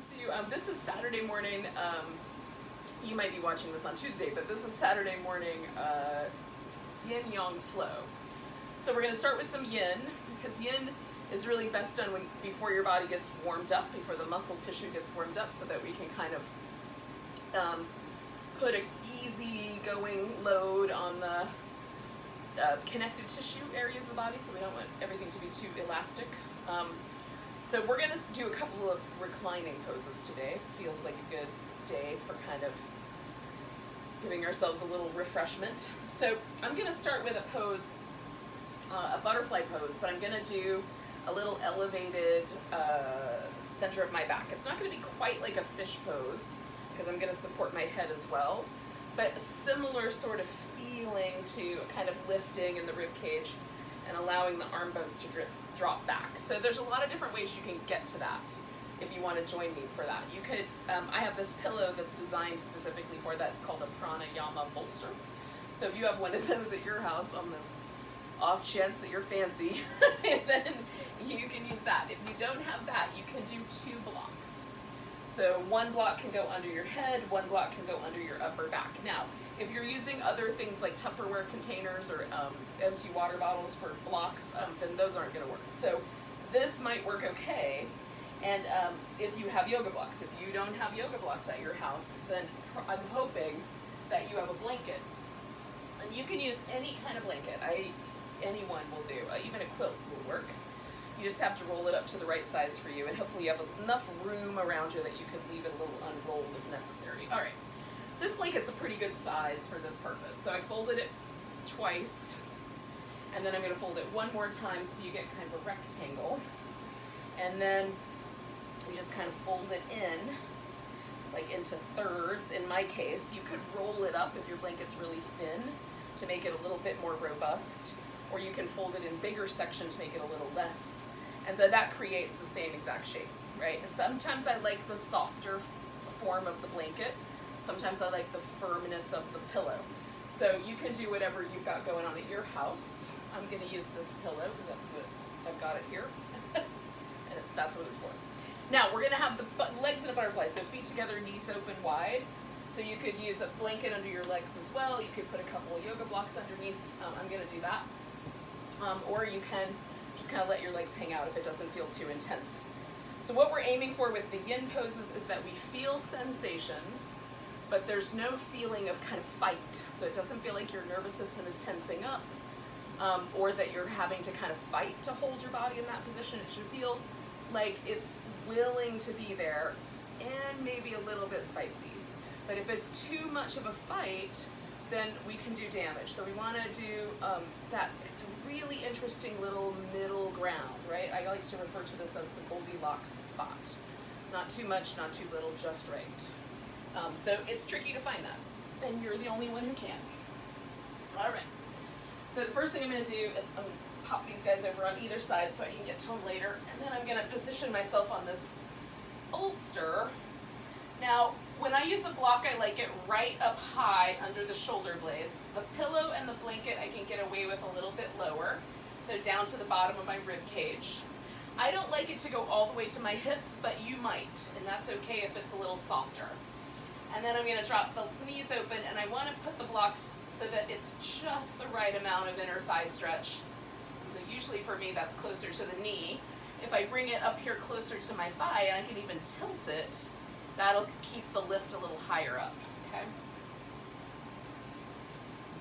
to, this is Saturday morning. You might be watching this on Tuesday, but this is Saturday morning yin-yang flow. So we're going to start with some yin, because yin is really best done before your body gets warmed up, before the muscle tissue gets warmed up, so that we can kind of put an easy going load on the connective tissue areas of the body, so we don't want everything to be too elastic. So we're going to do a couple of reclining poses today. Feels like a good day for kind of giving ourselves a little refreshment. So I'm going to start with a pose, a butterfly pose, but I'm going to do a little elevated center of my back. It's not going to be quite like a fish pose, because I'm going to support my head as well, but a similar sort of feeling to kind of lifting in the rib cage and allowing the arm bones to drop back. So there's a lot of different ways you can get to that if you want to join me for that. You could, I have this pillow that's designed specifically for that. It's called a pranayama bolster. So if you have one of those at your house, on the off chance that you're fancy, then you can use that. If you don't have that, you can do 2 blocks. So one block can go under your head, one block can go under your upper back. Now, if you're using other things like Tupperware containers or empty water bottles for blocks, then those aren't going to work. So this might work okay. And if you have yoga blocks, if you don't have yoga blocks at your house, then I'm hoping that you have a blanket. And you can use any kind of blanket. Anyone will do. Even a quilt will work. You just have to roll it up to the right size for you, and hopefully you have enough room around you that you can leave it a little unrolled if necessary. All right. This blanket's a pretty good size for this purpose. So I folded it twice, and then I'm going to fold it one more time so you get kind of a rectangle. And then you just kind of fold it in, like into thirds. In my case, you could roll it up if your blanket's really thin to make it a little bit more robust, or you can fold it in bigger sections to make it a little less. And so that creates the same exact shape, right? And sometimes I like the softer form of the blanket. Sometimes I like the firmness of the pillow. So you can do whatever you've got going on at your house. I'm going to use this pillow because that's what I've got it here. And that's what it's for. Now we're going to have the legs in a butterfly. So feet together, knees open wide. So you could use a blanket under your legs as well. You could put a couple of yoga blocks underneath. I'm going to do that. Or you can just kind of let your legs hang out if it doesn't feel too intense. So what we're aiming for with the yin poses is that we feel sensation, but there's no feeling of kind of fight. So it doesn't feel like your nervous system is tensing up, or that you're having to kind of fight to hold your body in that position. It should feel like it's willing to be there and maybe a little bit spicy. But if it's too much of a fight, then we can do damage. So we want to do that. It's a really interesting little middle ground, right? I like to refer to this as the Goldilocks spot. Not too much, not too little, just right. So it's tricky to find that, and you're the only one who can. All right. So the first thing I'm going to do is I'm going to pop these guys over on either side so I can get to them later, and then I'm going to position myself on this bolster. Now, when I use a block, I like it right up high under the shoulder blades. The pillow and the blanket I can get away with a little bit lower, so down to the bottom of my rib cage. I don't like it to go all the way to my hips, but you might, and that's okay if it's a little softer. And then I'm going to drop the knees open, and I want to put the blocks so that it's just the right amount of inner thigh stretch. So usually for me, that's closer to the knee. If I bring it up here closer to my thigh, and I can even tilt it, that'll keep the lift a little higher up, okay?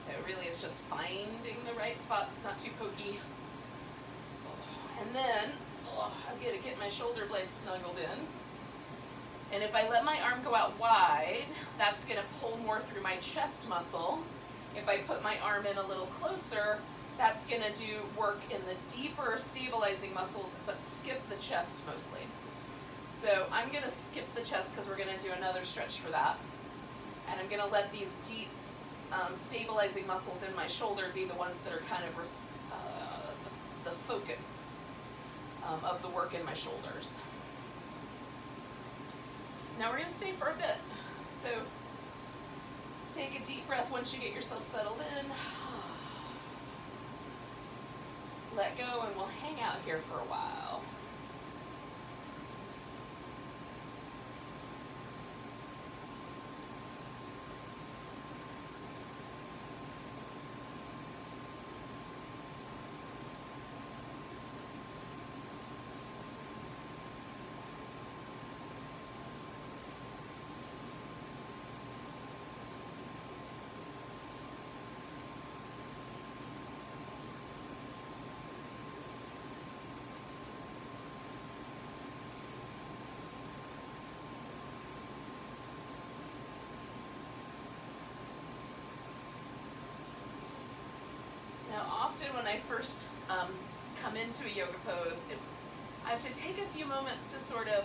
So really it's just finding the right spot that's not too pokey. And then I'm going to get my shoulder blades snuggled in. And if I let my arm go out wide, that's going to pull more through my chest muscle. If I put my arm in a little closer, that's going to do work in the deeper stabilizing muscles, but skip the chest mostly. So I'm going to skip the chest because we're going to do another stretch for that. And I'm going to let these deep stabilizing muscles in my shoulder be the ones that are kind of the focus of the work in my shoulders. Now we're going to stay for a bit. So take a deep breath once you get yourself settled in. Let go, and we'll hang out here for a while. often when I first come into a yoga pose, I have to take a few moments to sort of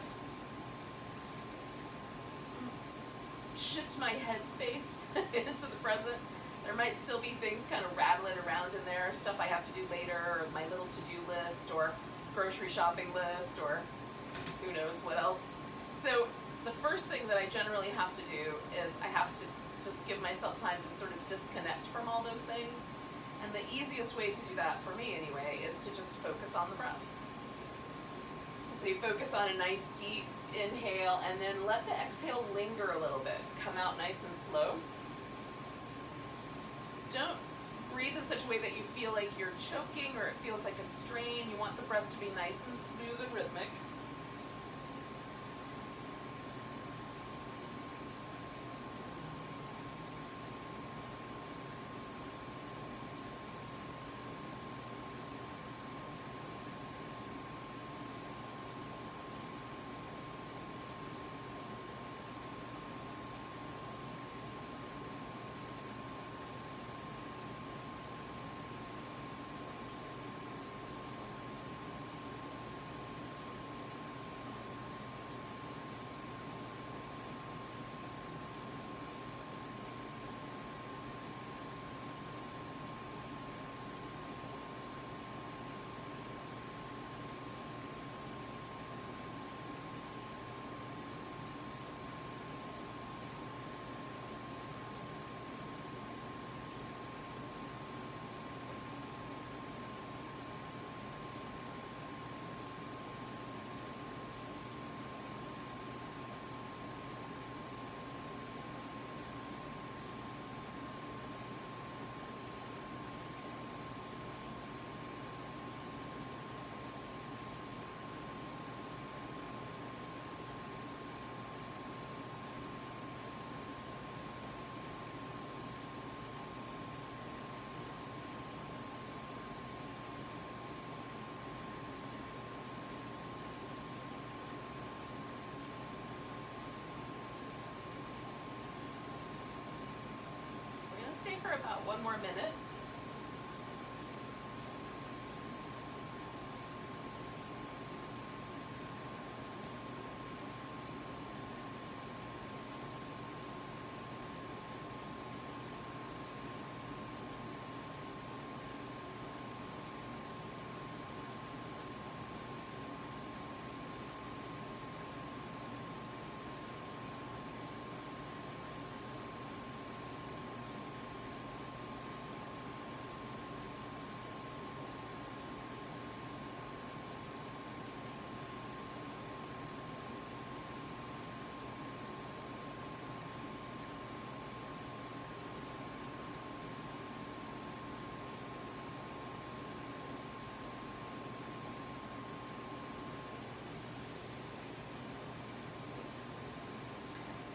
shift my headspace into the present. There might still be things kind of rattling around in there, stuff I have to do later, or my little to-do list, or grocery shopping list, or who knows what else. So the first thing that I generally have to do is I have to just give myself time to sort of disconnect from all those things. And the easiest way to do that, for me anyway, is to just focus on the breath. So you focus on a nice deep inhale, and then let the exhale linger a little bit. Come out nice and slow. Don't breathe in such a way that you feel like you're choking or it feels like a strain. You want the breath to be nice and smooth and rhythmic. Stay for about 1 more minute.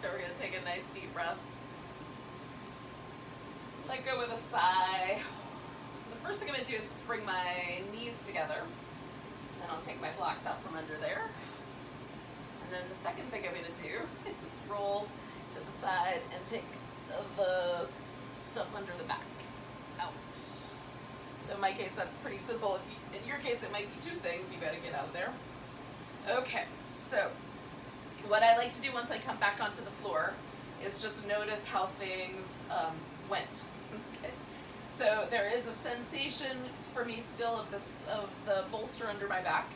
So we're going to take a nice deep breath. Let go with a sigh. So the first thing I'm going to do is just bring my knees together. Then I'll take my blocks out from under there. And then the second thing I'm going to do is roll to the side and take the stuff under the back out. So in my case, that's pretty simple. In your case, it might be 2 things you got to get out of there. Okay, so what I like to do once I come back onto the floor is just notice how things went. Okay. So there is a sensation for me still of the bolster under my back,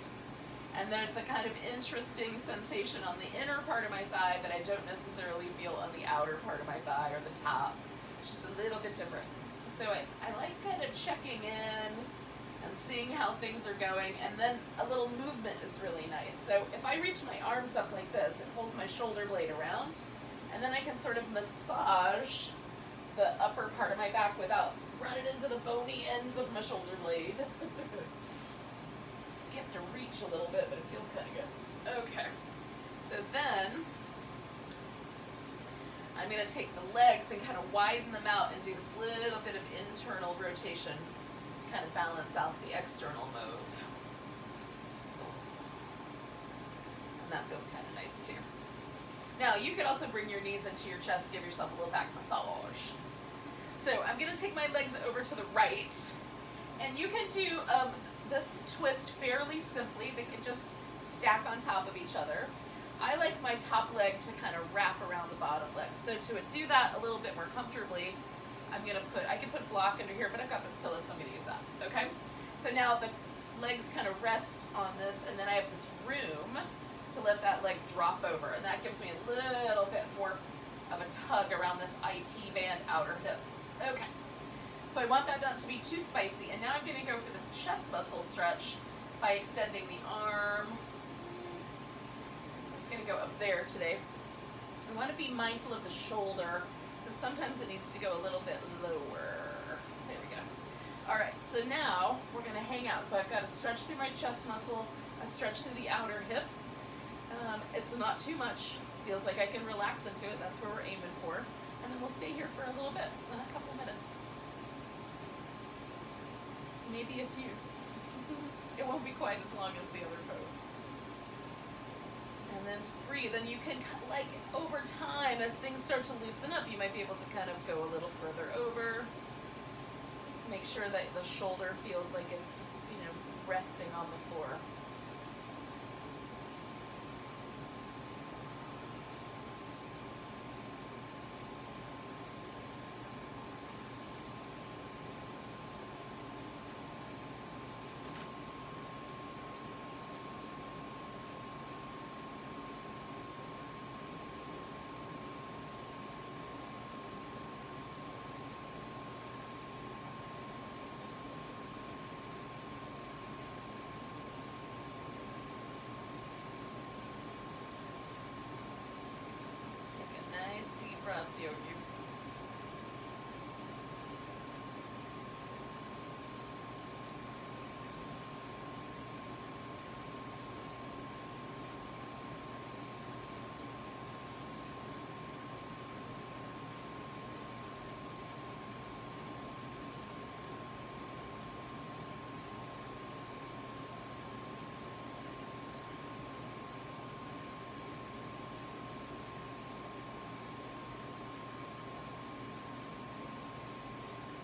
and there's a kind of interesting sensation on the inner part of my thigh that I don't necessarily feel on the outer part of my thigh or the top. It's just a little bit different. So I like kind of checking in and seeing how things are going, and then a little movement is really nice. So if I reach my arms up like this, it pulls my shoulder blade around, and then I can sort of massage the upper part of my back without running into the bony ends of my shoulder blade. You have to reach a little bit, but it feels kind of good. Okay, so then I'm going to take the legs and kind of widen them out and do this little bit of internal rotation, kind of balance out the external move. And that feels kind of nice too. Now you could also bring your knees into your chest, give yourself a little back massage. So I'm going to take my legs over to the right, And you can do this twist fairly simply. They can just stack on top of each other. I like my top leg to kind of wrap around the bottom leg. So to do that a little bit more comfortably, I can put a block under here, but I've got this pillow, so I'm gonna use that, okay? So now the legs kind of rest on this, and then I have this room to let that leg drop over, and that gives me a little bit more of a tug around this IT band outer hip. Okay, so I want that not to be too spicy, and now I'm gonna go for this chest muscle stretch by extending the arm. It's gonna go up there today. I wanna be mindful of the shoulder, so sometimes it needs to go a little bit lower. There we go. All right, so now we're gonna hang out. So I've got a stretch through my chest muscle, a stretch through the outer hip. It's not too much. Feels like I can relax into it. That's where we're aiming for. And then we'll stay here for a little bit, a couple minutes. Maybe a few. It won't be quite as long as the other pose. And then just breathe. And you can, like, over time, as things start to loosen up, you might be able to kind of go a little further over. Just make sure that the shoulder feels like it's, resting on the floor. Nice deep breaths, yogis.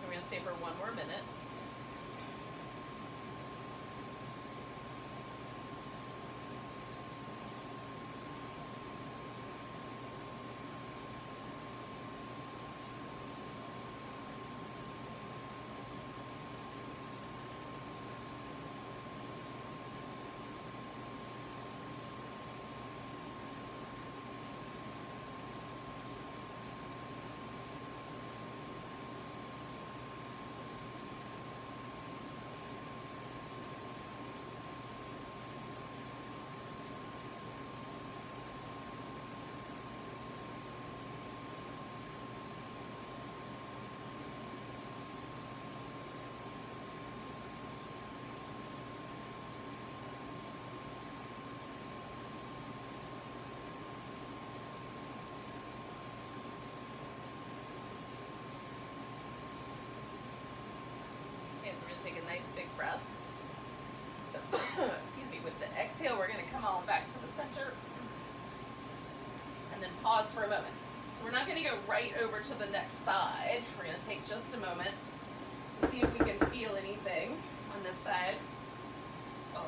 We're going to stay for one more minute. Take a nice big breath. Excuse me. With the exhale, we're going to come all back to the center and then pause for a moment. So we're not going to go right over to the next side. We're going to take just a moment to see if we can feel anything on this side. Oh.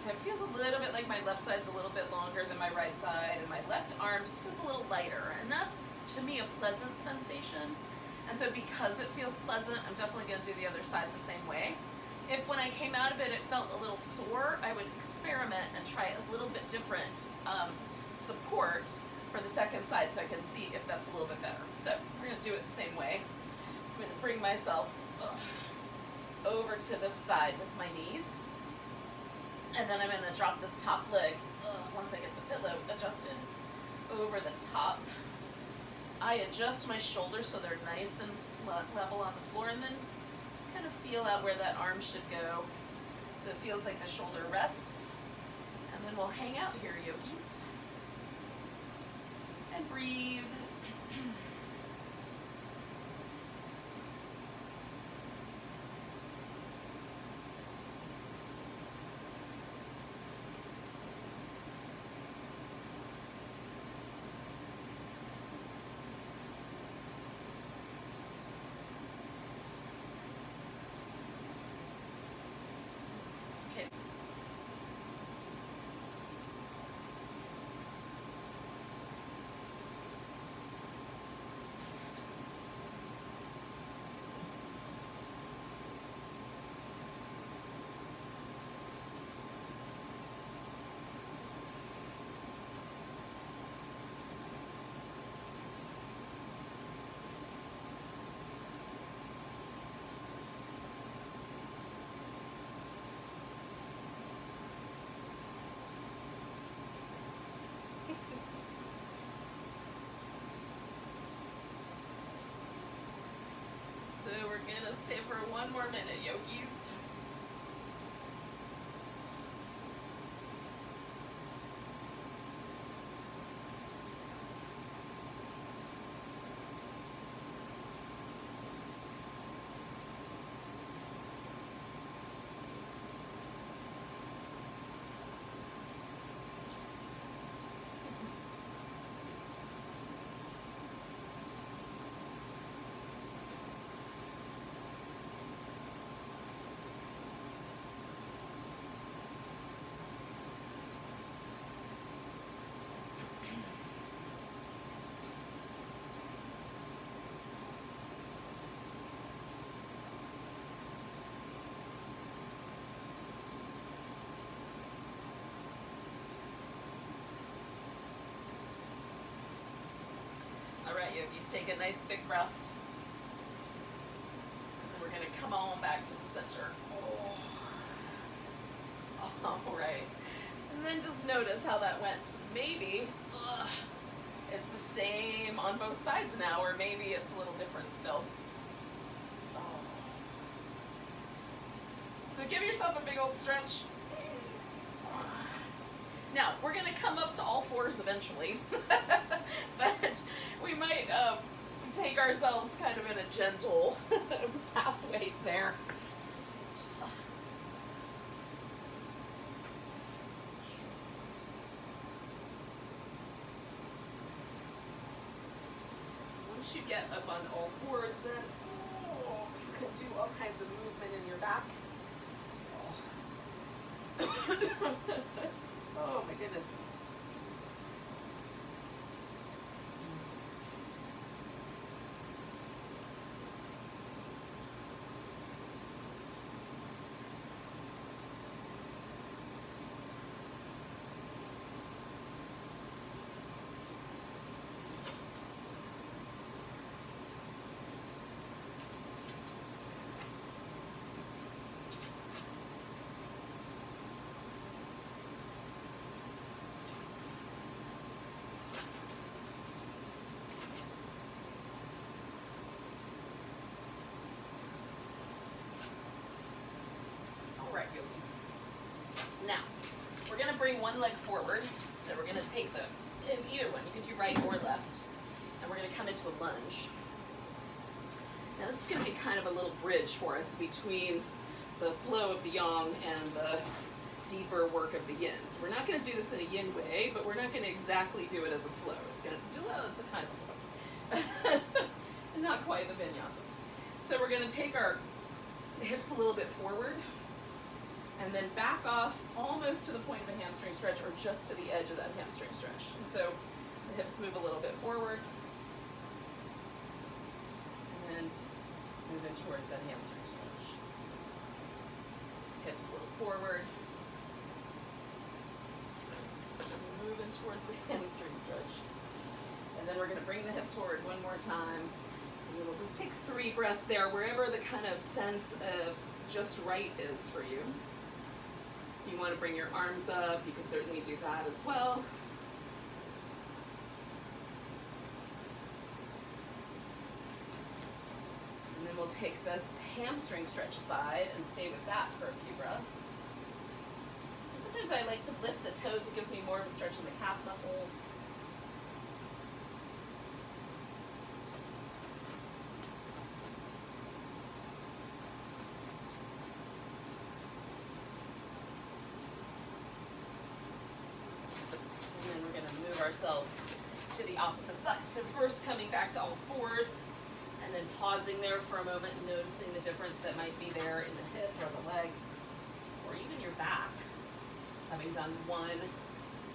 So it feels a little bit like my left side's a little bit longer than my right side, and my left arm just feels a little lighter, and that's, to me, a pleasant sensation. And so because it feels pleasant, I'm definitely going to do the other side the same way. If when I came out of it, it felt a little sore, I would experiment and try a little bit different support for the second side so I can see if that's a little bit better. So we're going to do it the same way. I'm going to bring myself over to this side with my knees. And then I'm going to drop this top leg, once I get the pillow adjusted, over the top. I adjust my shoulders so they're nice and level on the floor, and then just kind of feel out where that arm should go. So it feels like the shoulder rests. And then we'll hang out here, yogis. And breathe. we're gonna stay for one more minute, yogis. All right, yogis, take a nice big breath. And we're gonna come on back to the center. Oh. All right. And then just notice how that went. Just maybe it's the same on both sides now, or maybe it's a little different still. Oh. So give yourself a big old stretch. Now, we're going to come up to all fours eventually, but we might take ourselves kind of in a gentle pathway there. Once you get up on all fours, then you can do all kinds of movement in your back. Oh my goodness. Right, yogis. Now, we're going to bring one leg forward. So we're going to take in either one. You can do right or left. And we're going to come into a lunge. Now this is going to be kind of a little bridge for us between the flow of the yang and the deeper work of the yin. So we're not going to do this in a yin way, but we're not going to exactly do it as a flow. It's going to do, well, it's a kind of a flow. Not quite the vinyasa. So we're going to take our hips a little bit forward, and then back off almost to the point of a hamstring stretch, or just to the edge of that hamstring stretch. And so the hips move a little bit forward, and then move in towards that hamstring stretch. Hips a little forward, and move in towards the hamstring stretch. And then we're going to bring the hips forward one more time. And we'll just take 3 breaths there, wherever the kind of sense of just right is for you. You want to bring your arms up, you can certainly do that as well. And then we'll take the hamstring stretch side and stay with that for a few breaths. And sometimes I like to lift the toes, it gives me more of a stretch in the calf muscles. Ourselves to the opposite side. So first coming back to all fours, and then pausing there for a moment and noticing the difference that might be there in the hip or the leg, or even your back, having done one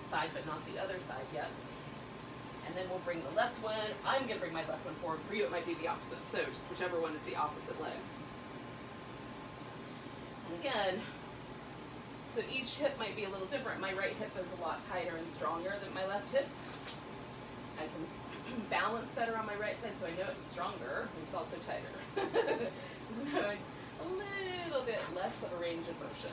side but not the other side yet. And then we'll bring the left one. I'm going to bring my left one forward. For you it might be the opposite, so just whichever one is the opposite leg. And again, so each hip might be a little different. My right hip is a lot tighter and stronger than my left hip. I can balance better on my right side, so I know it's stronger. It's also tighter. So a little bit less of a range of motion.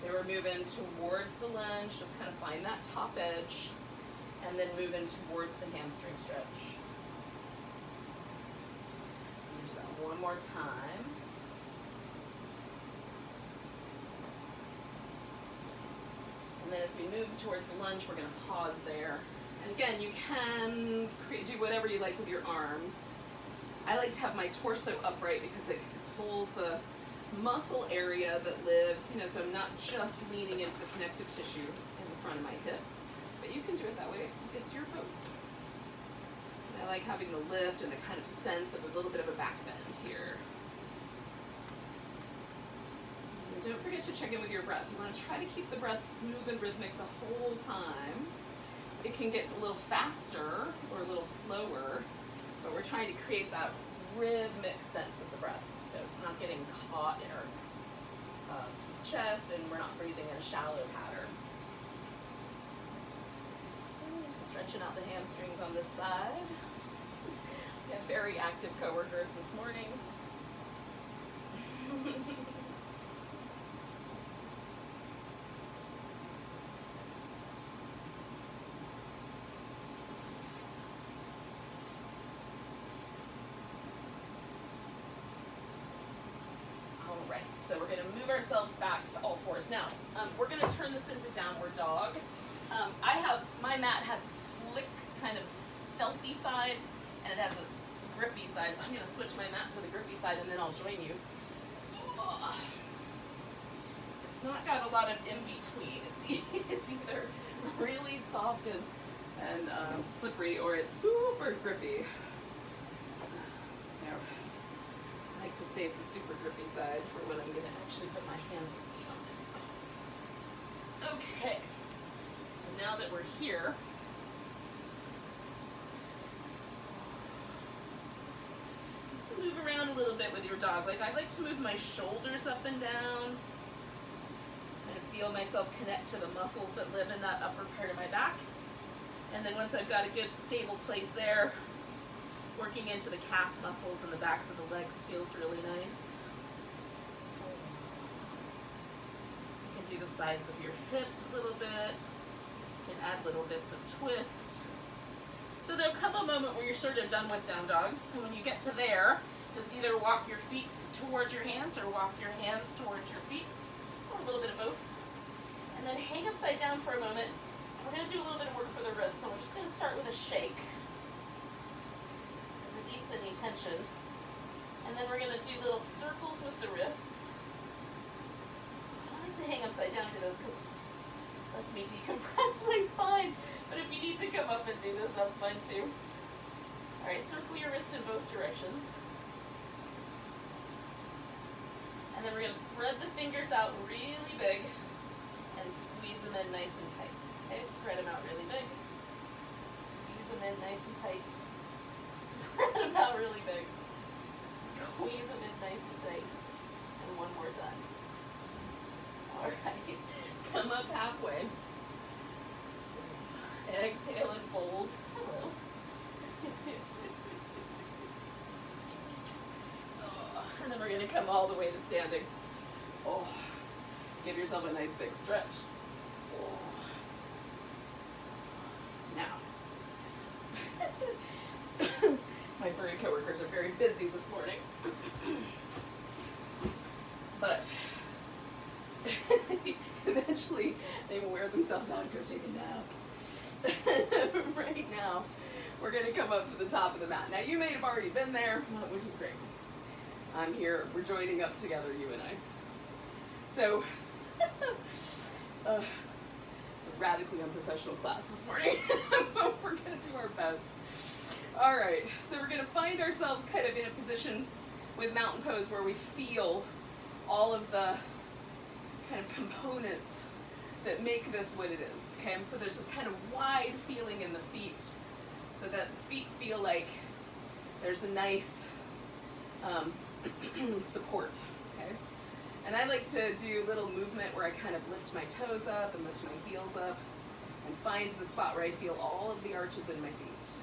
So we're moving towards the lunge, just kind of find that top edge, and then move in towards the hamstring stretch. Into that one one more time. And then as we move toward the lunge, we're going to pause there. And again, you can do whatever you like with your arms. I like to have my torso upright because it pulls the muscle area that lives, you know, so I'm not just leaning into the connective tissue in the front of my hip. But you can do it that way. It's your pose. And I like having the lift and the kind of sense of a little bit of a back bend here. And don't forget to check in with your breath. You want to try to keep the breath smooth and rhythmic the whole time. It can get a little faster or a little slower, but we're trying to create that rhythmic sense of the breath. So it's not getting caught in our chest and we're not breathing in a shallow pattern. And just stretching out the hamstrings on this side. We have very active coworkers this morning. Right, so we're going to move ourselves back to all fours. Now, we're going to turn this into downward dog. My mat has a slick kind of felty side, and it has a grippy side, so I'm going to switch my mat to the grippy side, and then I'll join you. It's not got a lot of in-between. It's either really soft and slippery, or it's super grippy. So I like to save the super grippy side for when I'm going to actually put my hands and feet on it. Okay, so now that we're here, move around a little bit with your dog. Like I like to move my shoulders up and down, kind of feel myself connect to the muscles that live in that upper part of my back. And then once I've got a good stable place there, working into the calf muscles and the backs of the legs feels really nice. You can do the sides of your hips a little bit. You can add little bits of twist. So there'll come a moment where you're sort of done with down dog. And when you get to there, just either walk your feet towards your hands or walk your hands towards your feet, or a little bit of both. And then hang upside down for a moment. We're going to do a little bit of work for the wrists, so we're just going to start with a shake. Release any tension. And then we're going to do little circles with the wrists. I like to hang upside down to this because it just lets me decompress my spine. But if you need to come up and do this, that's fine too. Alright, circle your wrist in both directions. And then we're going to spread the fingers out really big and squeeze them in nice and tight. Okay, spread them out really big. Squeeze them in nice and tight. Spread them out really big. Squeeze them in nice and tight. And one more time. Alright, come up halfway. Exhale and fold. Hello. And then we're going to come all the way to standing. Oh, give yourself a nice big stretch. Oh. Now, my furry coworkers are very busy this morning, but eventually they will wear themselves out and go take a nap. Right now, we're going to come up to the top of the mat. Now, you may have already been there, which is great. I'm here. We're joining up together, you and I. So, it's a radically unprofessional class this morning, but we're going to do our best. All right, so we're going to find ourselves kind of in a position with mountain pose where we feel all of the kind of components that make this what it is, okay? So there's a kind of wide feeling in the feet, so that the feet feel like there's a nice support, okay? And I like to do a little movement where I kind of lift my toes up and lift my heels up and find the spot where I feel all of the arches in my feet.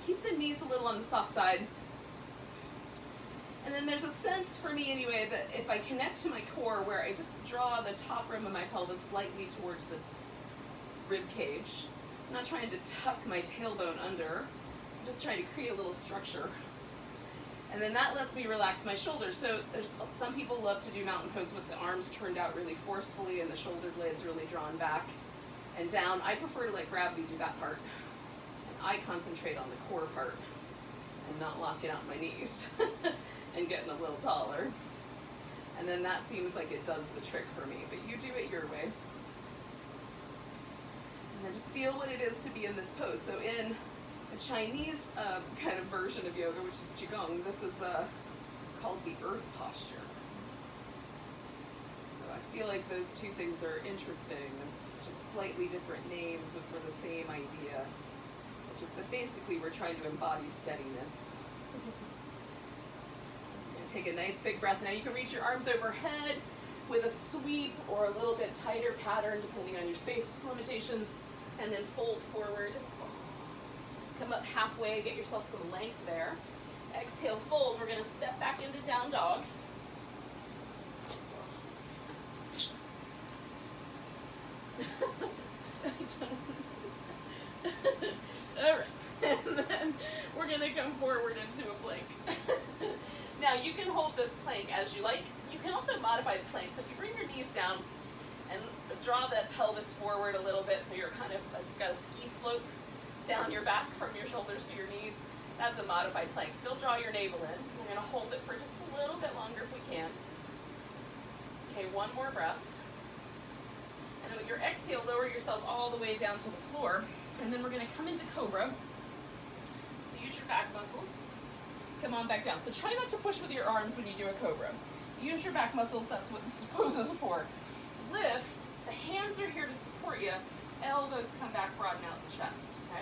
Keep the knees a little on the soft side. And then there's a sense for me anyway that if I connect to my core where I just draw the top rim of my pelvis slightly towards the rib cage, I'm not trying to tuck my tailbone under, I'm just trying to create a little structure. And then that lets me relax my shoulders. So there's some people love to do mountain pose with the arms turned out really forcefully and the shoulder blades really drawn back and down. I prefer to let gravity do that part. And I concentrate on the core part and not locking out my knees and getting a little taller. And then that seems like it does the trick for me, but you do it your way. And then just feel what it is to be in this pose. So in a Chinese kind of version of yoga, which is Qigong, this is called the earth posture. So I feel like those two things are interesting. It's just slightly different names for the same idea, which is that basically we're trying to embody steadiness. Take a nice big breath. Now you can reach your arms overhead with a sweep or a little bit tighter pattern depending on your space limitations, and then fold forward. Come up halfway, get yourself some length there. Exhale, fold. We're going to step back into down dog. All right, and then we're going to come forward into a plank. Now you can hold this plank as you like. You can also modify the plank. So if you bring your knees down and draw that pelvis forward a little bit so you're kind of like you've got a ski slope down your back from your shoulders to your knees, that's a modified plank. Still draw your navel in. We're going to hold it for just a little bit longer if we can. Okay, one more breath. And then with your exhale, lower yourself all the way down to the floor. And then we're going to come into cobra. So use your back muscles. Come on back down. So try not to push with your arms when you do a cobra. Use your back muscles, that's what this pose is for. Lift, the hands are here to support you, elbows come back, broaden out the chest, okay?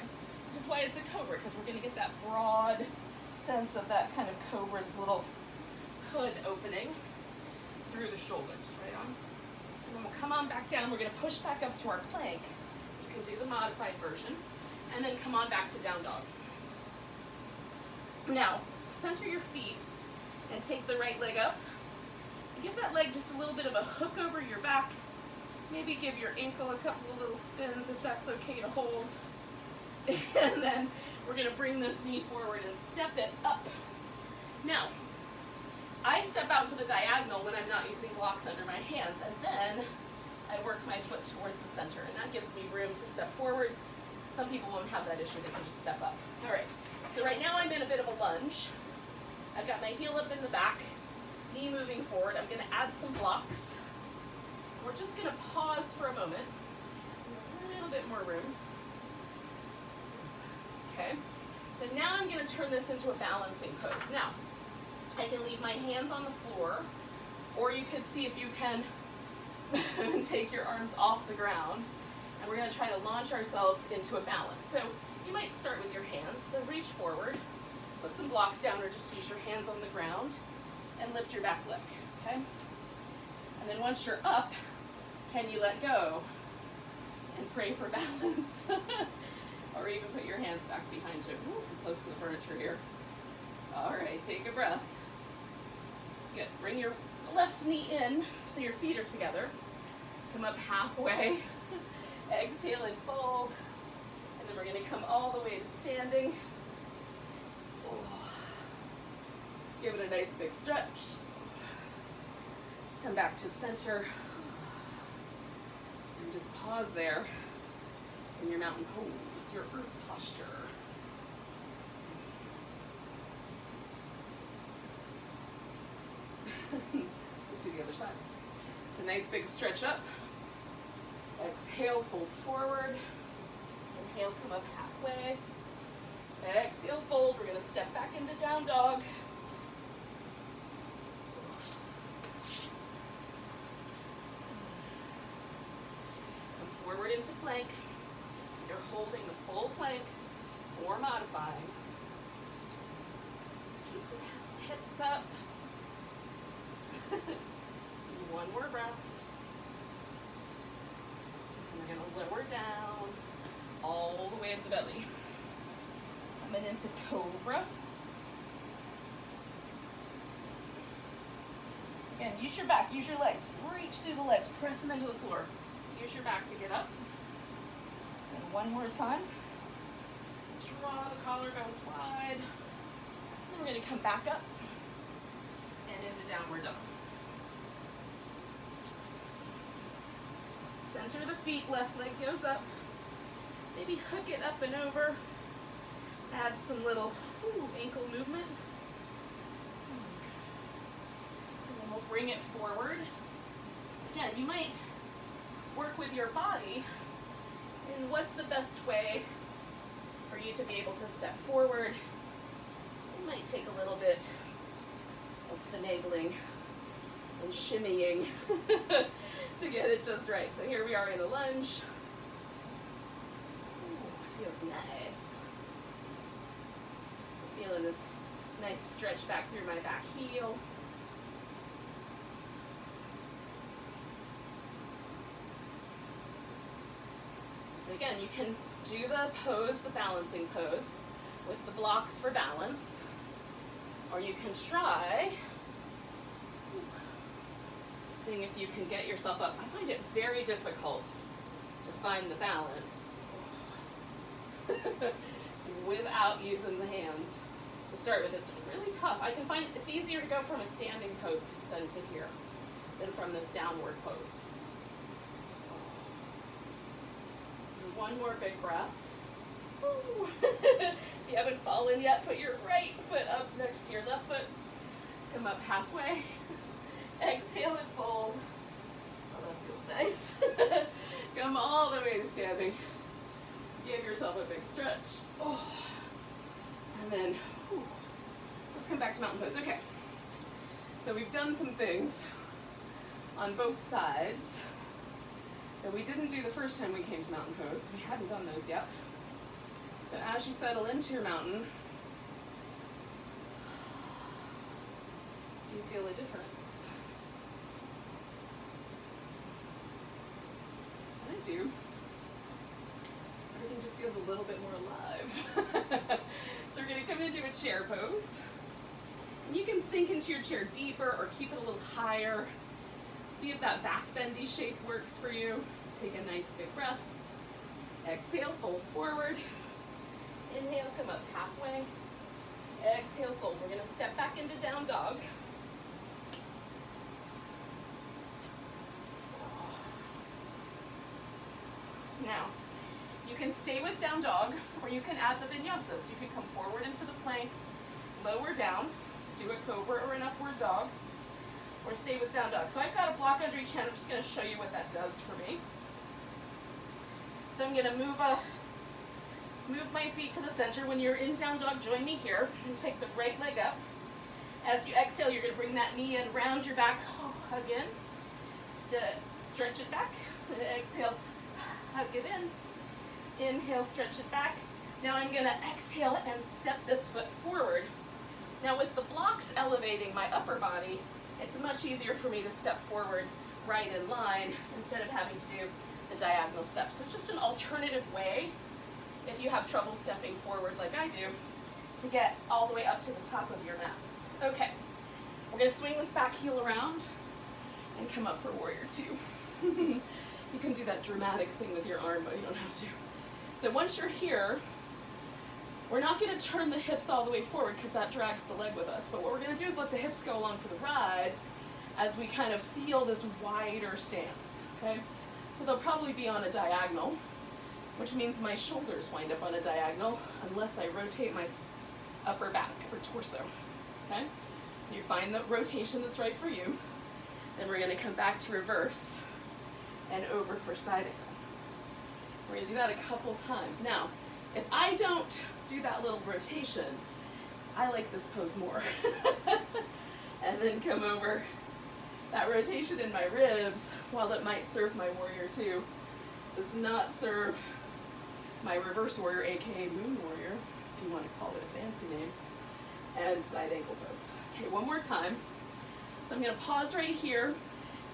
Which is why it's a cobra, because we're gonna get that broad sense of that kind of cobra's little hood opening through the shoulders, right on. And then we'll come on back down, we're gonna push back up to our plank. You can do the modified version, and then come on back to down dog. Now, center your feet and take the right leg up. Give that leg just a little bit of a hook over your back. Maybe give your ankle a couple of little spins if that's okay to hold. And then we're going to bring this knee forward and step it up. Now, I step out to the diagonal when I'm not using blocks under my hands, and then I work my foot towards the center, and that gives me room to step forward. Some people won't have that issue, they can just step up. All right, so right now I'm in a bit of a lunge. I've got my heel up in the back, knee moving forward. I'm going to add some blocks. We're just going to pause for a moment. A little bit more room. Okay. So now I'm going to turn this into a balancing pose. Now, I can leave my hands on the floor, or you could see if you can take your arms off the ground, and we're going to try to launch ourselves into a balance. So you might start with your hands. So reach forward. Put some blocks down or just use your hands on the ground and lift your back leg, okay? And then once you're up, can you let go and pray for balance? Or even put your hands back behind you. Ooh, I'm close to the furniture here. All right, take a breath. Good, bring your left knee in so your feet are together. Come up halfway, exhale and fold. And then we're gonna come all the way to standing. Give it a nice big stretch. Come back to center. And just pause there in your mountain pose, your earth posture. Let's do the other side. It's a nice big stretch up. Exhale, fold forward. Inhale, come up halfway. Exhale, fold. We're going to step back into down dog. Forward into plank. You're holding the full plank or modifying. Keep the hips up. One more breath. And we're going to lower down all the way to the belly. Coming into cobra. Again, use your back, use your legs. Reach through the legs, press them into the floor. Use your back to get up. And one more time. Draw the collarbones wide. And we're going to come back up and into downward dog. Center the feet, left leg goes up. Maybe hook it up and over. Add some little ankle movement. And then we'll bring it forward. Again, you might work with your body in what's the best way for you to be able to step forward. It might take a little bit of finagling and shimmying to get it just right. So here we are in a lunge. Ooh, feels nice. I'm feeling this nice stretch back through my back heel. So again, you can do the pose, the balancing pose, with the blocks for balance, or you can try seeing if you can get yourself up. I find it very difficult to find the balance without using the hands to start with. It's really tough. I can find it's easier to go from a standing pose than to here, than from this downward pose. One more big breath. Woo. If you haven't fallen yet, put your right foot up next to your left foot. Come up halfway. Exhale and fold. Oh, that feels nice. Come all the way to standing. Give yourself a big stretch. Oh. And then, let's come back to mountain pose. Okay. So we've done some things on both sides that we didn't do the first time we came to mountain pose. We hadn't done those yet. So as you settle into your mountain, do you feel a difference? I do. Everything just feels a little bit more alive. So we're going to come into a chair pose. And you can sink into your chair deeper or keep it a little higher. See if that back bendy shape works for you. Take a nice big breath. Exhale, fold forward. Inhale, come up halfway. Exhale, fold. We're going to step back into down dog. Now, you can stay with down dog, or you can add the vinyasas. You can come forward into the plank, lower down, do a cobra or an upward dog, or stay with down dog. So I've got a block under each hand. I'm just going to show you what that does for me. So I'm going to move my feet to the center. When you're in down dog, join me here and take the right leg up. As you exhale, you're going to bring that knee in, round your back, hug in, stretch it back, exhale, hug it in, inhale, stretch it back. Now I'm going to exhale and step this foot forward. Now with the blocks elevating my upper body, it's much easier for me to step forward right in line instead of having to do the diagonal steps. So it's just an alternative way, if you have trouble stepping forward like I do, to get all the way up to the top of your mat. Okay, we're going to swing this back heel around and come up for warrior two. You can do that dramatic thing with your arm, but you don't have to. So once you're here, we're not going to turn the hips all the way forward because that drags the leg with us. But what we're going to do is let the hips go along for the ride as we kind of feel this wider stance, okay? So they'll probably be on a diagonal, which means my shoulders wind up on a diagonal unless I rotate my upper back or torso, okay? So you find the rotation that's right for you. Then we're going to come back to reverse and over for side angle. We're going to do that a couple times. Now, if I don't do that little rotation, I like this pose more. And then come over. That rotation in my ribs, while it might serve my warrior two, does not serve my reverse warrior, aka moon warrior, if you want to call it a fancy name, and side angle pose. Okay, one more time. So I'm going to pause right here,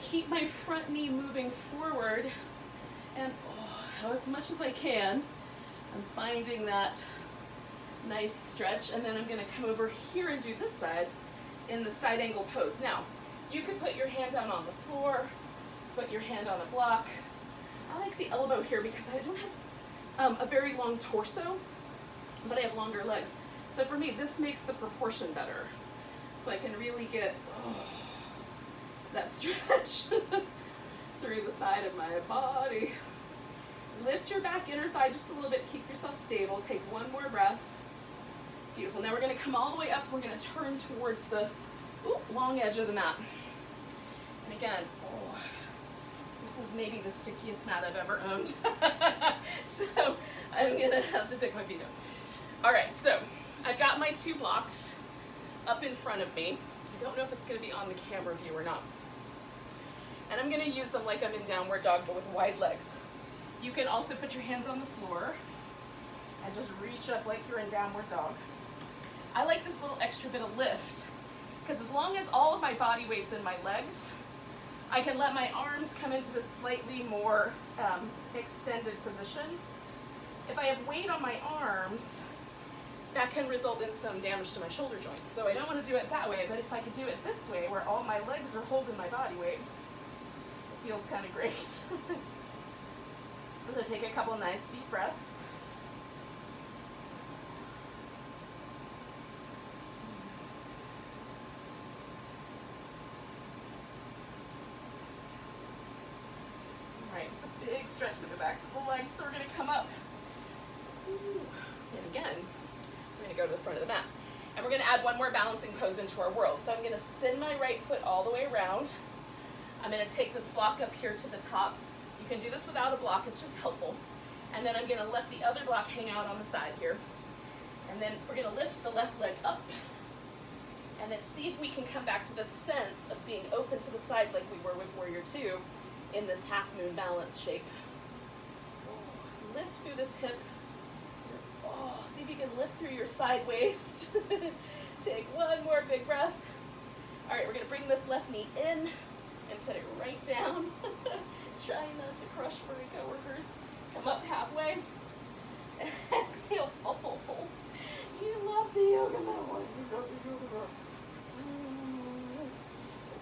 keep my front knee moving forward, and as much as I can, I'm finding that nice stretch, and then I'm going to come over here and do this side in the side angle pose. Now, you could put your hand down on the floor, put your hand on a block. I like the elbow here because I don't have a very long torso, but I have longer legs. So for me, this makes the proportion better. So I can really get that stretch through the side of my body. Lift your back inner thigh just a little bit. Keep yourself stable. Take one more breath. Beautiful. Now we're going to come all the way up. We're going to turn towards the long edge of the mat. And again, this is maybe the stickiest mat I've ever owned. So I'm going to have to pick my feet up. All right, so I've got my 2 blocks up in front of me. I don't know if it's going to be on the camera view or not. And I'm going to use them like I'm in downward dog, but with wide legs. You can also put your hands on the floor and just reach up like you're in downward dog. I like this little extra bit of lift because as long as all of my body weight's in my legs, I can let my arms come into this slightly more extended position. If I have weight on my arms, that can result in some damage to my shoulder joints. So I don't want to do it that way, but if I could do it this way, where all my legs are holding my body weight, it feels kind of great. So take a couple nice deep breaths. All right, it's a big stretch to the backs of the legs, so we're going to come up. And again, we're going to go to the front of the mat. And we're going to add one more balancing pose into our world. So I'm going to spin my right foot all the way around. I'm going to take this block up here to the top. You can do this without a block, it's just helpful. And then I'm going to let the other block hang out on the side here. And then we're going to lift the left leg up. And then see if we can come back to the sense of being open to the side like we were with Warrior 2 in this half moon balance shape. Lift through this hip. See if you can lift through your side waist. Take one more big breath. All right, we're going to bring this left knee in and put it right down. Try not to crush furry coworkers. Come up halfway. Exhale, fold. You love the yoga mat. You love the yoga mat.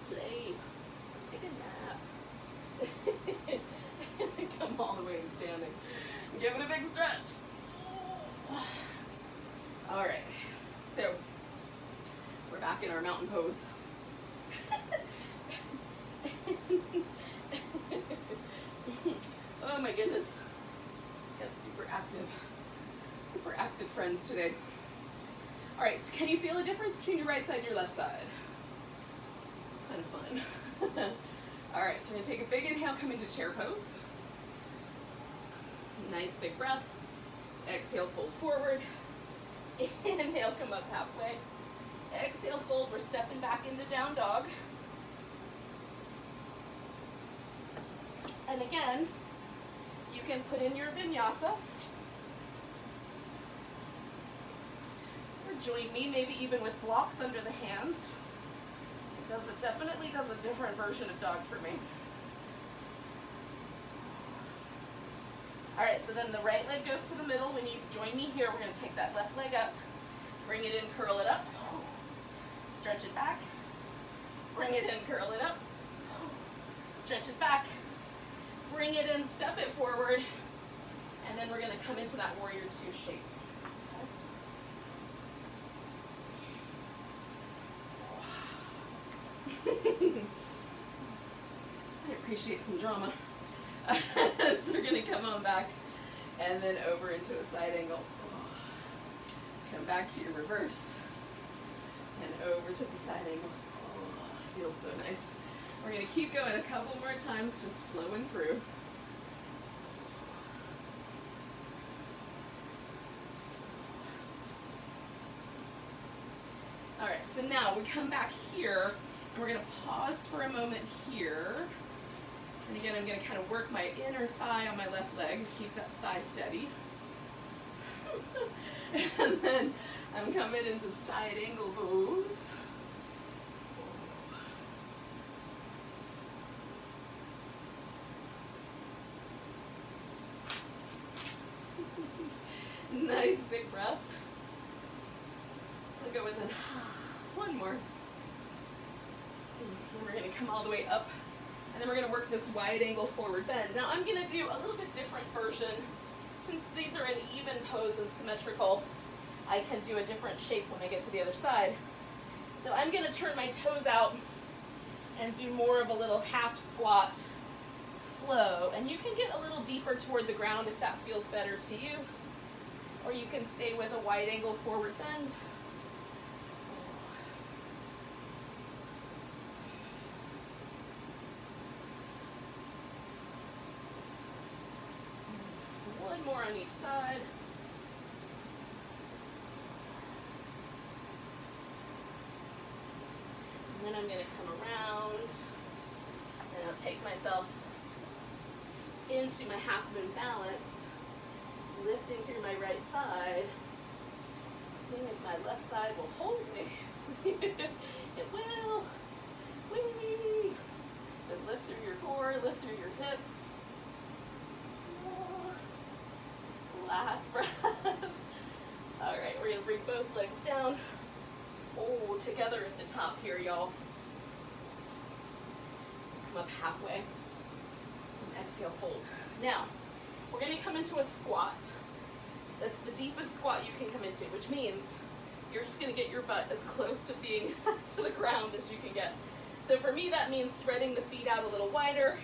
Play. Take a nap. Come all the way to standing. Give it a big stretch. All right, so we're back in our mountain pose. Oh my goodness, got super active friends today. All right, so can you feel a difference between your right side and your left side? It's kind of fun. All right, so we're gonna take a big inhale, come into chair pose. Nice big breath. Exhale, fold forward. Inhale, come up halfway. Exhale, fold. We're stepping back into down dog. And again, you can put in your vinyasa. Or join me, maybe even with blocks under the hands. It definitely does a different version of dog for me. All right, so then the right leg goes to the middle. When you join me here, we're going to take that left leg up, bring it in, curl it up, stretch it back, bring it in, curl it up, stretch it back, bring it in, step it forward, and then we're going to come into that Warrior 2 shape. I appreciate some drama. So we're going to come on back and then over into a side angle. Come back to your reverse and over to the side angle. Feels so nice. We're going to keep going a couple more times, just flowing through. All right, so now we come back here and we're going to pause for a moment here. And again, I'm going to kind of work my inner thigh on my left leg, keep that thigh steady. And then I'm coming into side angle pose. Nice big breath. I'll go with one more. And we're going to come all the way up. And then we're going to work this wide angle forward bend. Now I'm going to do a little bit different version. Since these are an even pose and symmetrical, I can do a different shape when I get to the other side. So I'm gonna turn my toes out and do more of a little half squat flow. And you can get a little deeper toward the ground if that feels better to you. Or you can stay with a wide angle forward bend. One more on each side. And then I'm going to come around and I'll take myself into my half moon balance, lifting through my right side, seeing if my left side will hold me. It will. Whee! So lift through your core, lift through your hip. Last breath. All right, we're gonna bring both legs down. Oh, together at the top here, y'all. Come up halfway. And exhale, fold. Now, we're gonna come into a squat. That's the deepest squat you can come into, which means you're just gonna get your butt as close to being to the ground as you can get. So for me, that means spreading the feet out a little wider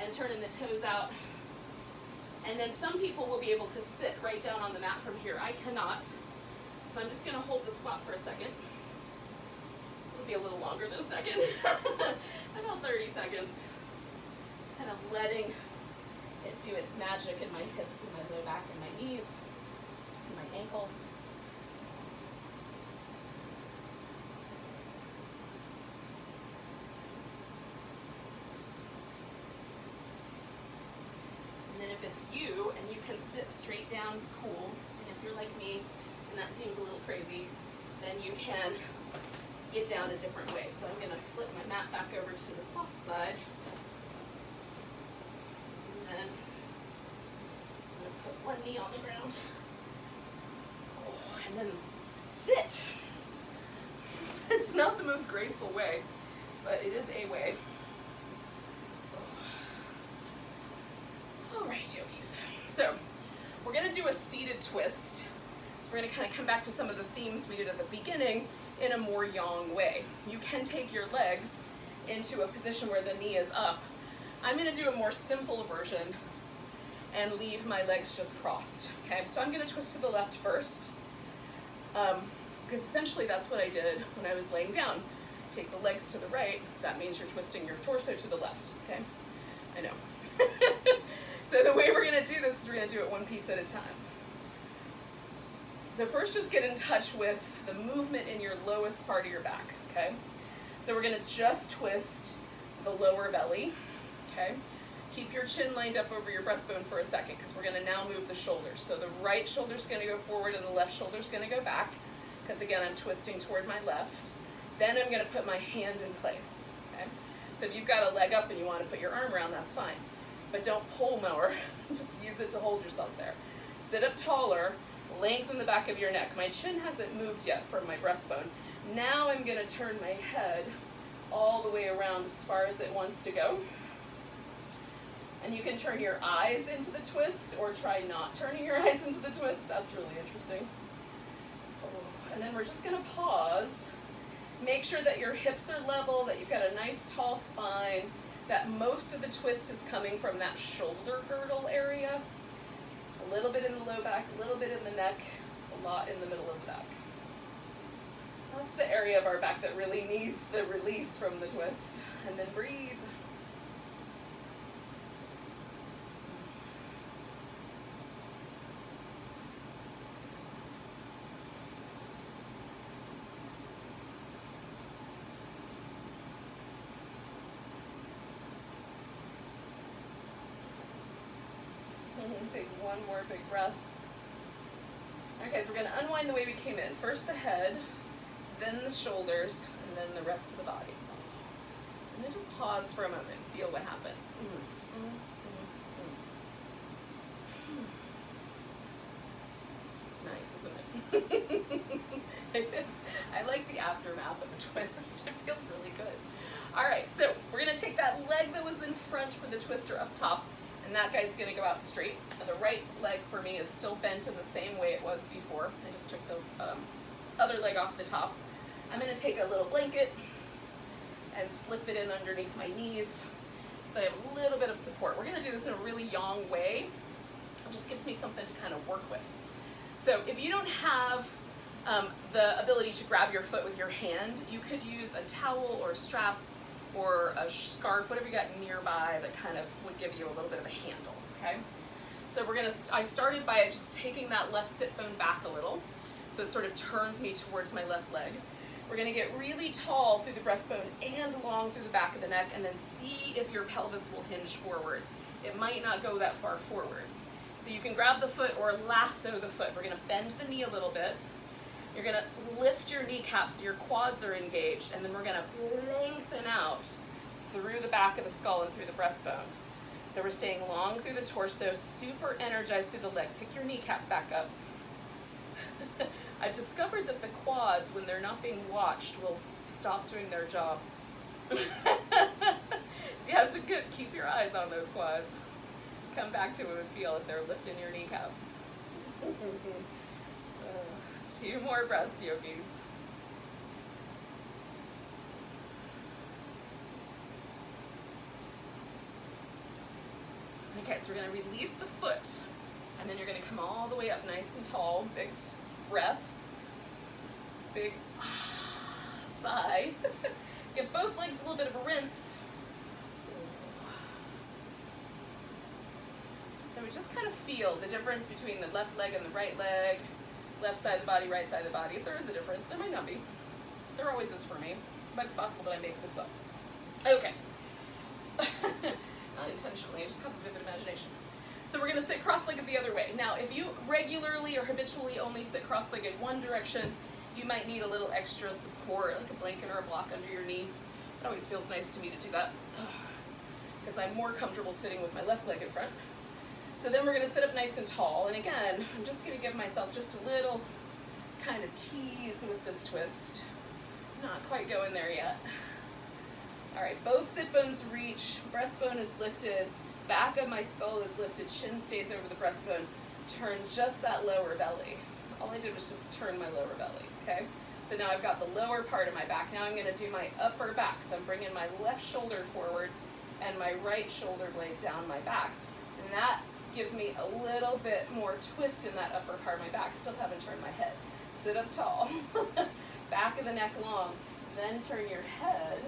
and turning the toes out. And then some people will be able to sit right down on the mat from here. I cannot. So I'm just gonna hold the squat for a second. It'll be a little longer than a second. About 30 seconds. Kind of letting it do its magic in my hips and my low back and my knees and my ankles. And then if it's you and you can sit straight down, cool. And if you're like me and that seems a little crazy, then you can just get down a different way. So I'm gonna flip my mat back over to the soft side. And then I'm gonna put one knee on the ground. Oh, and then sit. It's not the most graceful way, but it is a way. All right, yogis. So we're gonna do a seated twist. So we're gonna kind of come back to some of the themes we did at the beginning in a more yang way. You can take your legs into a position where the knee is up. I'm gonna do a more simple version and leave my legs just crossed, okay? So I'm gonna twist to the left first, because essentially that's what I did when I was laying down. Take the legs to the right, that means you're twisting your torso to the left, okay? I know. So the way we're gonna do this is we're gonna do it one piece at a time. So first just get in touch with the movement in your lowest part of your back, okay? So we're gonna just twist the lower belly, okay? Keep your chin lined up over your breastbone for a second because we're gonna now move the shoulders. So the right shoulder's gonna go forward and the left shoulder's gonna go back because again, I'm twisting toward my left. Then I'm gonna put my hand in place, okay? So if you've got a leg up and you wanna put your arm around, that's fine. But don't pull more, just use it to hold yourself there. Sit up taller, lengthen the back of your neck. My chin hasn't moved yet from my breastbone. Now I'm gonna turn my head all the way around as far as it wants to go. And you can turn your eyes into the twist or try not turning your eyes into the twist. That's really interesting. And then we're just gonna pause. Make sure that your hips are level, that you've got a nice tall spine, that most of the twist is coming from that shoulder girdle area. A little bit in the low back, a little bit in the neck, a lot in the middle of the back. That's the area of our back that really needs the release from the twist. And then breathe. Take one more big breath. Okay, so we're going to unwind the way we came in. First the head, then the shoulders, and then the rest of the body. And then just pause for a moment. Feel what happened. It's nice, isn't it? It is. I like the aftermath of a twist. It feels really good. All right, so we're going to take that leg that was in front for the twister up top, and that guy's gonna go out straight. And the right leg for me is still bent in the same way it was before. I just took the other leg off the top. I'm gonna take a little blanket and slip it in underneath my knees so I have a little bit of support. We're gonna do this in a really yang way. It just gives me something to kind of work with. So if you don't have the ability to grab your foot with your hand, you could use a towel or a strap or a scarf, whatever you got nearby that kind of would give you a little bit of a handle, okay? So I started by just taking that left sit bone back a little, so it sort of turns me towards my left leg. We're gonna get really tall through the breastbone and long through the back of the neck, and then see if your pelvis will hinge forward. It might not go that far forward. So you can grab the foot or lasso the foot. We're gonna bend the knee a little bit. You're gonna lift your kneecaps so your quads are engaged, and then we're gonna lengthen out through the back of the skull and through the breastbone. So we're staying long through the torso, super energized through the leg. Pick your kneecap back up. I've discovered that the quads, when they're not being watched, will stop doing their job. So you have to keep your eyes on those quads. Come back to it and feel if they're lifting your kneecap. 2 more breaths, yogis. Okay, so we're gonna release the foot, and then you're gonna come all the way up nice and tall. Big breath, big sigh. Give both legs a little bit of a rinse. So we just kind of feel the difference between the left leg and the right leg, left side of the body, right side of the body. If there is a difference, there might not be. There always is for me, but it's possible that I make this up. Okay. Not intentionally, I just have a vivid imagination. So we're gonna sit cross-legged the other way. Now, if you regularly or habitually only sit cross-legged one direction, you might need a little extra support, like a blanket or a block under your knee. It always feels nice to me to do that, because I'm more comfortable sitting with my left leg in front. So then we're gonna sit up nice and tall, and again, I'm just gonna give myself just a little kind of tease with this twist. Not quite going there yet. All right, both sit bones reach, breastbone is lifted, back of my skull is lifted, chin stays over the breastbone. Turn just that lower belly. All I did was just turn my lower belly, okay? So now I've got the lower part of my back. Now I'm gonna do my upper back. So I'm bringing my left shoulder forward and my right shoulder blade down my back. And that gives me a little bit more twist in that upper part of my back. Still haven't turned my head. Sit up tall. Back of the neck long. Then turn your head.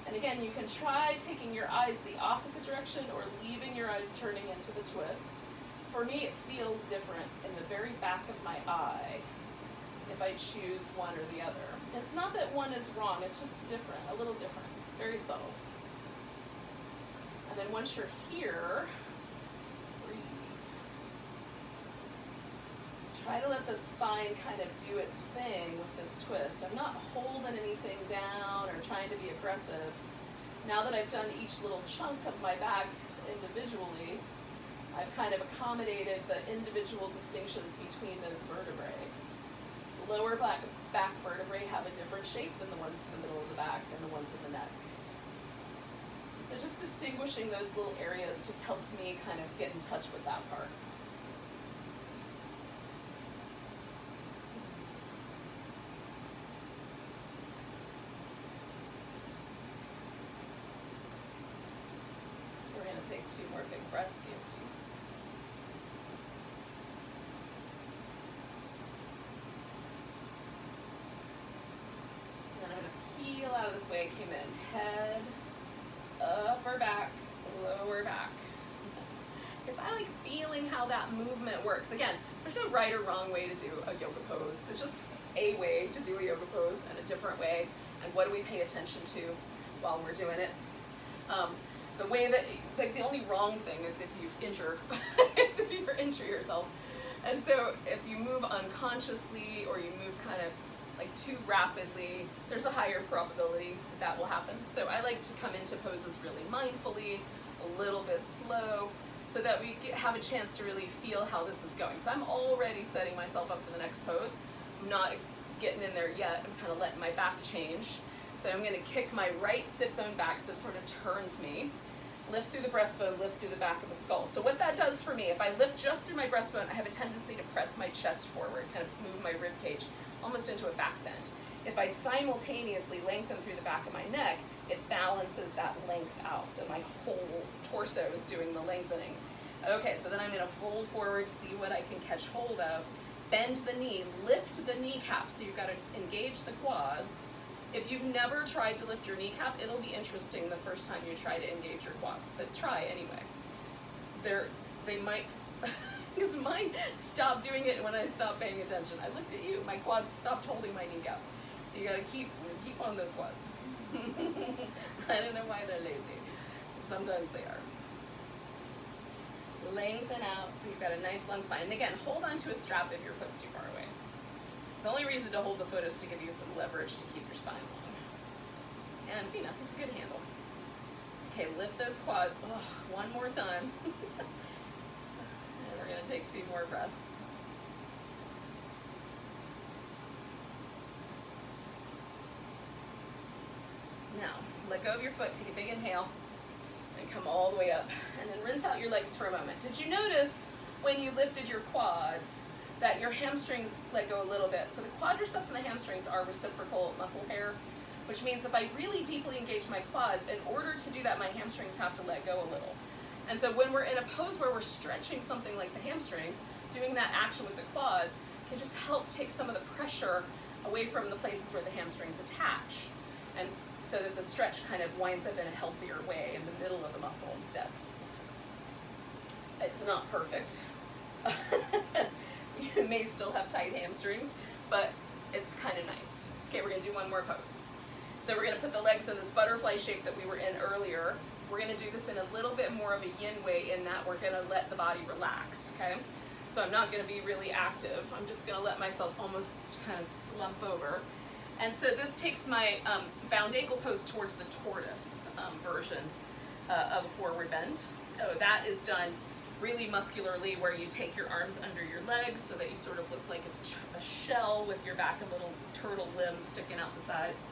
And again, you can try taking your eyes the opposite direction or leaving your eyes turning into the twist. For me, it feels different in the very back of my eye if I choose one or the other. It's not that one is wrong, it's just different, a little different, very subtle. And then once you're here, breathe. Try to let the spine kind of do its thing with this twist. I'm not holding anything down or trying to be aggressive. Now that I've done each little chunk of my back individually, I've kind of accommodated the individual distinctions between those vertebrae. Lower back vertebrae have a different shape than the ones in the middle of the back and the ones in the neck. So just distinguishing those little areas just helps me kind of get in touch with that part. So we're going to take 2 more big breaths here, please. And then I'm going to peel out of this way I came in. Head, upper back, lower back. Because I like feeling how that movement works. Again, there's no right or wrong way to do a yoga pose. It's just a way to do a yoga pose and a different way. And what do we pay attention to while we're doing it? The way that, like, the only wrong thing is if you injure, is if you injure yourself. And so if you move unconsciously or you move kind of like too rapidly, there's a higher probability that will happen. So I like to come into poses really mindfully, a little bit slow, so that we have a chance to really feel how this is going. So I'm already setting myself up for the next pose. I'm not getting in there yet. I'm kind of letting my back change. So I'm going to kick my right sit bone back so it sort of turns me. lift through the breastbone, lift through the back of the skull. So what that does for me, if I lift just through my breastbone, I have a tendency to press my chest forward, kind of move my rib cage almost into a back bend. If I simultaneously lengthen through the back of my neck, it balances that length out. So my whole torso is doing the lengthening. Okay, so then I'm gonna fold forward, see what I can catch hold of, bend the knee, lift the kneecap. So you've gotta engage the quads. If you've never tried to lift your kneecap, it'll be interesting the first time you try to engage your quads, but try anyway. They might, because mine stopped doing it when I stopped paying attention. I looked at you, my quads stopped holding my kneecap. So you gotta keep on those quads. I don't know why they're lazy. Sometimes they are. Lengthen out so you've got a nice long spine. And again, hold on to a strap if your foot's too far away. The only reason to hold the foot is to give you some leverage to keep your spine long. And, you know, it's a good handle. Okay, lift those quads. Oh, one more time. And we're going to take 2 more breaths. Now, let go of your foot, take a big inhale, and come all the way up. And then rinse out your legs for a moment. Did you notice when you lifted your quads that your hamstrings let go a little bit? So the quadriceps and the hamstrings are reciprocal muscle pair, which means if I really deeply engage my quads, in order to do that, my hamstrings have to let go a little. And so when we're in a pose where we're stretching something like the hamstrings, doing that action with the quads can just help take some of the pressure away from the places where the hamstrings attach, and so that the stretch kind of winds up in a healthier way in the middle of the muscle instead. It's not perfect. You may still have tight hamstrings, but it's kind of nice. Okay, we're gonna do one more pose. So we're gonna put the legs in this butterfly shape that we were in earlier. We're gonna do this in a little bit more of a yin way, in that we're gonna let the body relax, okay? So I'm not gonna be really active. I'm just gonna let myself almost kind of slump over. And so this takes my bound ankle pose towards the tortoise version of a forward bend. So that is done really muscularly, where you take your arms under your legs so that you sort of look like a shell with your back and little turtle limbs sticking out the sides.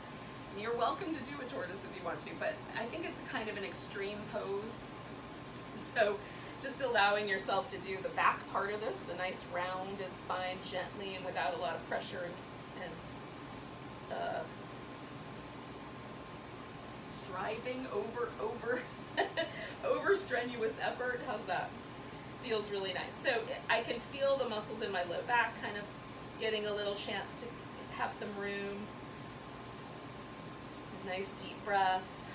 And you're welcome to do a tortoise if you want to, but I think it's kind of an extreme pose. So just allowing yourself to do the back part of this, the nice rounded spine, gently and without a lot of pressure and striving over strenuous effort. How's that? Feels really nice. So I can feel the muscles in my low back kind of getting a little chance to have some room. Nice deep breaths.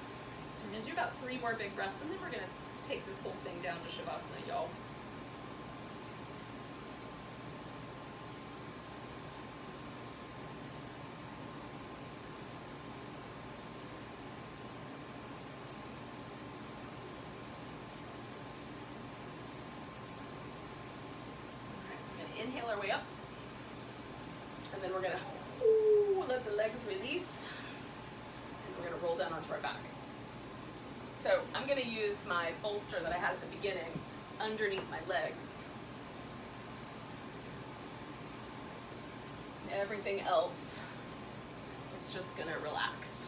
So we're gonna do about 3 more big breaths, and then we're gonna take this whole thing down to Shavasana, y'all. Inhale our way up, and then we're going to let the legs release, and we're going to roll down onto our back. So I'm going to use my bolster that I had at the beginning underneath my legs. And everything else is just going to relax.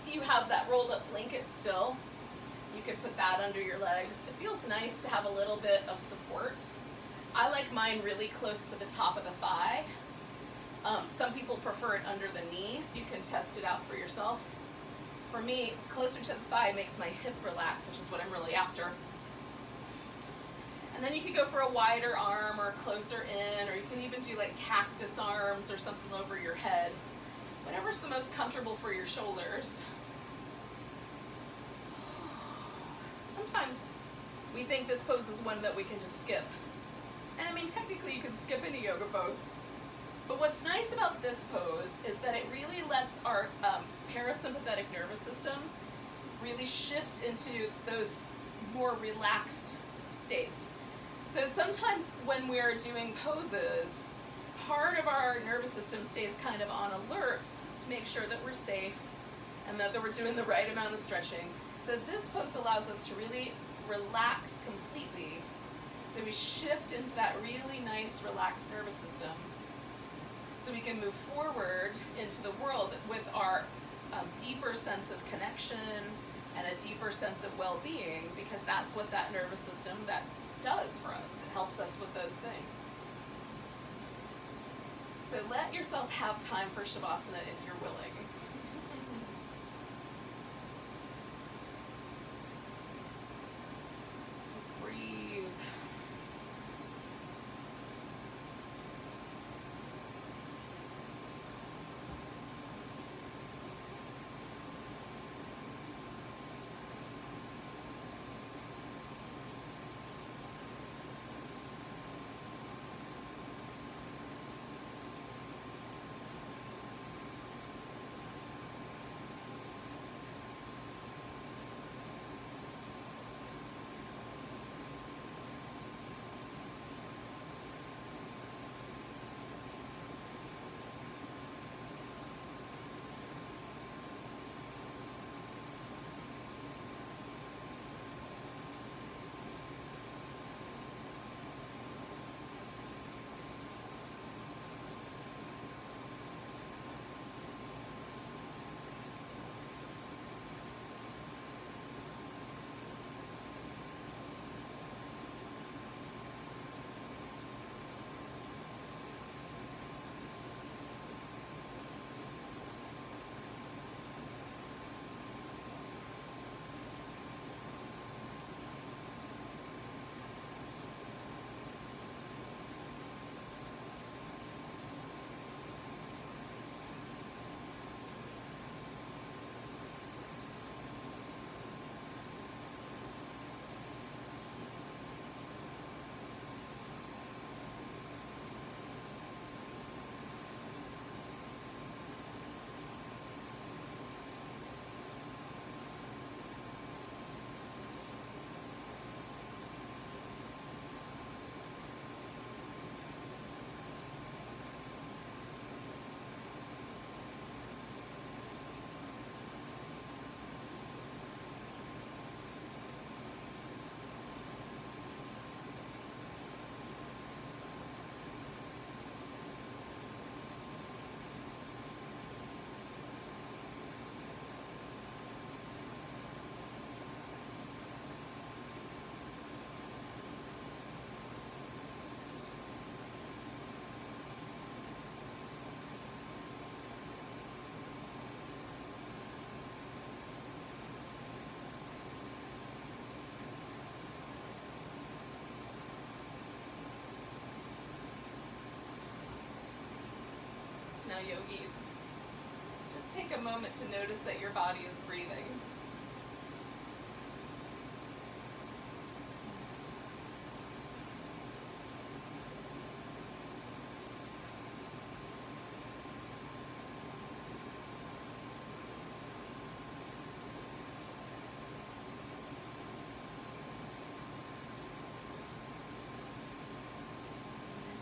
You have that rolled up blanket still, you could put that under your legs. It feels nice to have a little bit of support. I like mine really close to the top of the thigh. Some people prefer it under the knee, so you can test it out for yourself. For me, closer to the thigh makes my hip relax, which is what I'm really after. And then you could go for a wider arm or closer in, or you can even do like cactus arms or something over your head. Whatever's the most comfortable for your shoulders. Sometimes we think this pose is one that we can just skip. And I mean, technically you can skip any yoga pose. But what's nice about this pose is that it really lets our parasympathetic nervous system really shift into those more relaxed states. So sometimes when we're doing poses, part of our nervous system stays kind of on alert to make sure that we're safe and that we're doing the right amount of stretching. So this pose allows us to really relax completely. So we shift into that really nice relaxed nervous system so we can move forward into the world with our deeper sense of connection and a deeper sense of well-being, because that's what that nervous system that does for us. It helps us with those things. So let yourself have time for Shavasana if you're willing. Just breathe. Now, yogis, just take a moment to notice that your body is breathing.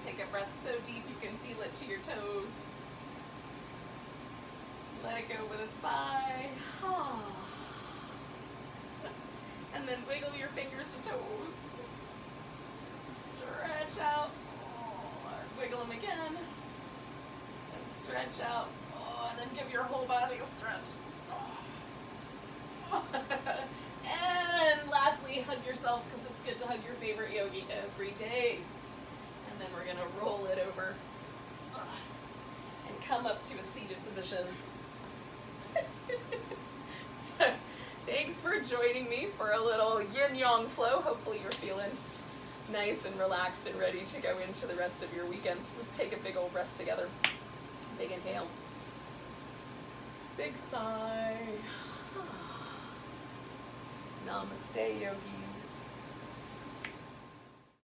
Take a breath so deep you can feel it to your toes. Let it go with a sigh. And then wiggle your fingers and toes. Stretch out. Wiggle them again. And stretch out. And then give your whole body a stretch. And lastly, hug yourself, because it's good to hug your favorite yogi every day. And then we're going to roll it over and come up to a seated position. So, thanks for joining me for a little yin-yang flow. Hopefully you're feeling nice and relaxed and ready to go into the rest of your weekend. Let's take a big old breath together. Big inhale. Big sigh. Namaste, yogis.